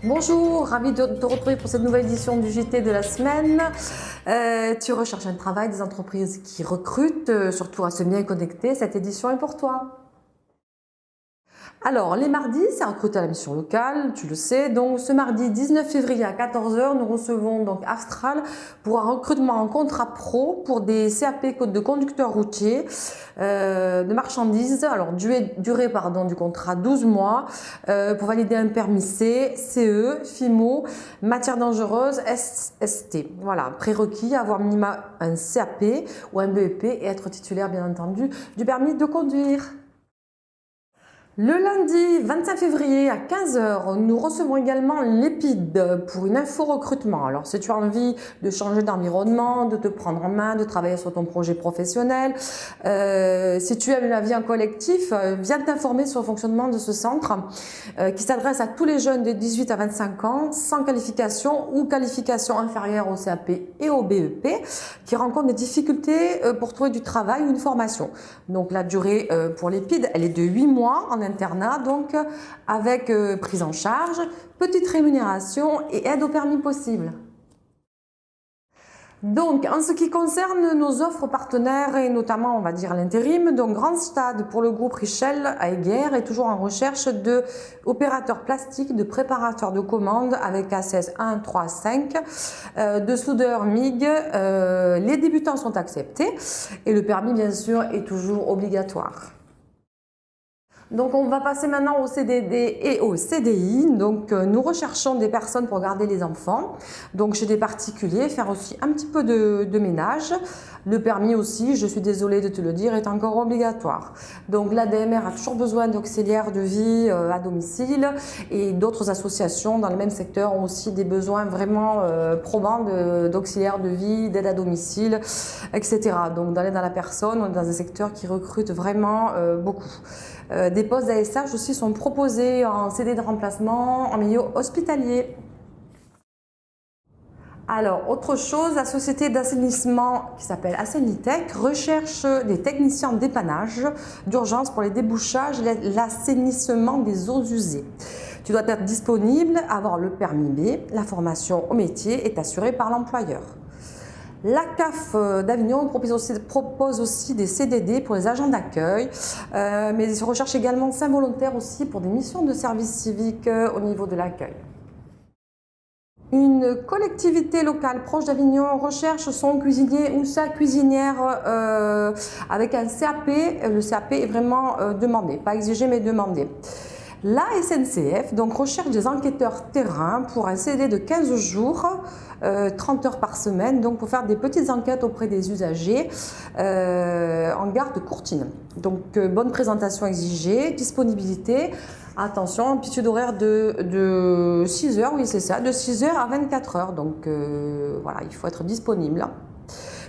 Bonjour, ravi de te retrouver pour cette nouvelle édition du JT de la semaine. Tu recherches un travail, des entreprises qui recrutent, surtout à se bien connecter. Cette édition est pour toi. Alors, les mardis, c'est recruté à la mission locale, tu le sais. Donc, ce mardi 19 février à 14 h, nous recevons donc Astral pour un recrutement en contrat pro pour des CAP de conducteurs routiers de marchandises. Alors, durée du contrat 12 mois pour valider un permis C, CE, FIMO, matières dangereuses, ST. Voilà, prérequis, avoir minima un CAP ou un BEP et être titulaire, bien entendu, du permis de conduire. Le lundi 25 février à 15 h, nous recevons également l'EPID pour une info recrutement. Alors, si tu as envie de changer d'environnement, de te prendre en main, de travailler sur ton projet professionnel, si tu aimes la vie en collectif, viens t'informer sur le fonctionnement de ce centre qui s'adresse à tous les jeunes de 18 à 25 ans, sans qualification ou qualification inférieure au CAP et au BEP, qui rencontrent des difficultés pour trouver du travail ou une formation. Donc, la durée pour l'EPID, elle est de 8 mois en internat, donc avec prise en charge, petite rémunération et aide au permis possible. Donc, en ce qui concerne nos offres partenaires et notamment, on va dire, l'intérim, donc Grand Stade pour le groupe Richel à Aiguerre est toujours en recherche de opérateurs plastiques, de préparateurs de commandes avec ACS 1, 3, 5, de soudeurs MIG. Les débutants sont acceptés et le permis, bien sûr, est toujours obligatoire. Donc, on va passer maintenant au CDD et au CDI. Donc, nous recherchons des personnes pour garder les enfants. Donc, chez des particuliers, faire aussi un petit peu de ménage. Le permis aussi, je suis désolée de te le dire, est encore obligatoire. Donc, l'ADMR a toujours besoin d'auxiliaires de vie à domicile et d'autres associations dans le même secteur ont aussi des besoins vraiment probants d'auxiliaires de vie, d'aide à domicile, etc. Donc, dans l'aide à la personne, on est dans un secteur qui recrute vraiment beaucoup. Des postes d'ASH aussi sont proposés en CD de remplacement en milieu hospitalier. Alors, autre chose, la société d'assainissement qui s'appelle Assainitech recherche des techniciens dépannage d'urgence pour les débouchages et l'assainissement des eaux usées. Tu dois être disponible, avoir le permis B, la formation au métier est assurée par l'employeur. La CAF d'Avignon propose aussi des CDD pour les agents d'accueil, mais ils recherchent également 5 volontaires aussi pour des missions de service civique au niveau de l'accueil. Une collectivité locale proche d'Avignon recherche son cuisinier ou sa cuisinière avec un CAP. Le CAP est vraiment demandé, pas exigé mais demandé. La SNCF donc, recherche des enquêteurs terrain pour un CD de 15 jours, 30 heures par semaine, donc pour faire des petites enquêtes auprès des usagers en gare de Courtine. Donc, bonne présentation exigée, disponibilité. Attention, amplitude horaire de 6 heures, oui c'est ça, de 6 heures à 24 heures. Donc voilà, il faut être disponible.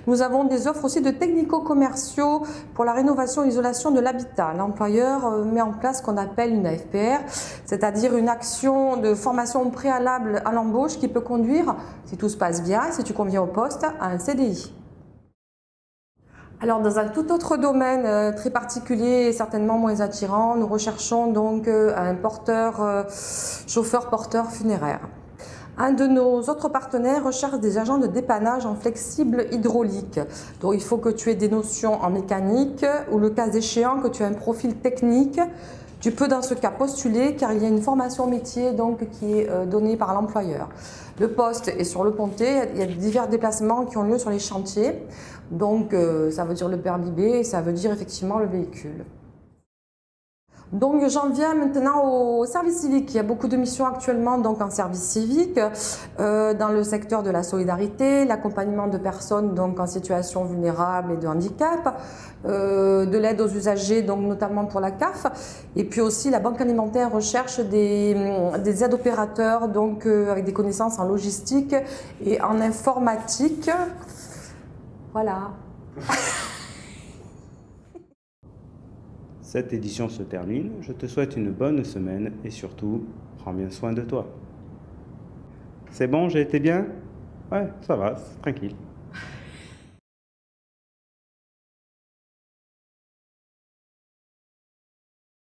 Nous avons des offres aussi de technico-commerciaux pour la rénovation et l'isolation de l'habitat. L'employeur met en place ce qu'on appelle une AFPR, c'est-à-dire une action de formation préalable à l'embauche qui peut conduire, si tout se passe bien, si tu conviens au poste, à un CDI. Alors, dans un tout autre domaine très particulier et certainement moins attirant, nous recherchons donc un chauffeur-porteur funéraire. Un de nos autres partenaires recherche des agents de dépannage en flexible hydraulique. Donc, il faut que tu aies des notions en mécanique ou le cas échéant que tu aies un profil technique. Tu peux dans ce cas postuler car il y a une formation métier donc, qui est donnée par l'employeur. Le poste est sur le Pontet, il y a divers déplacements qui ont lieu sur les chantiers. Donc ça veut dire le permis B et ça veut dire effectivement le véhicule. Donc j'en viens maintenant au service civique. Il y a beaucoup de missions actuellement donc en service civique dans le secteur de la solidarité, l'accompagnement de personnes donc en situation vulnérable et de handicap, de l'aide aux usagers donc notamment pour la CAF, et puis aussi la Banque alimentaire recherche des aides opérateurs donc avec des connaissances en logistique et en informatique. Voilà. Cette édition se termine, je te souhaite une bonne semaine et surtout, prends bien soin de toi. C'est bon, j'ai été bien? Ouais, ça va, c'est tranquille.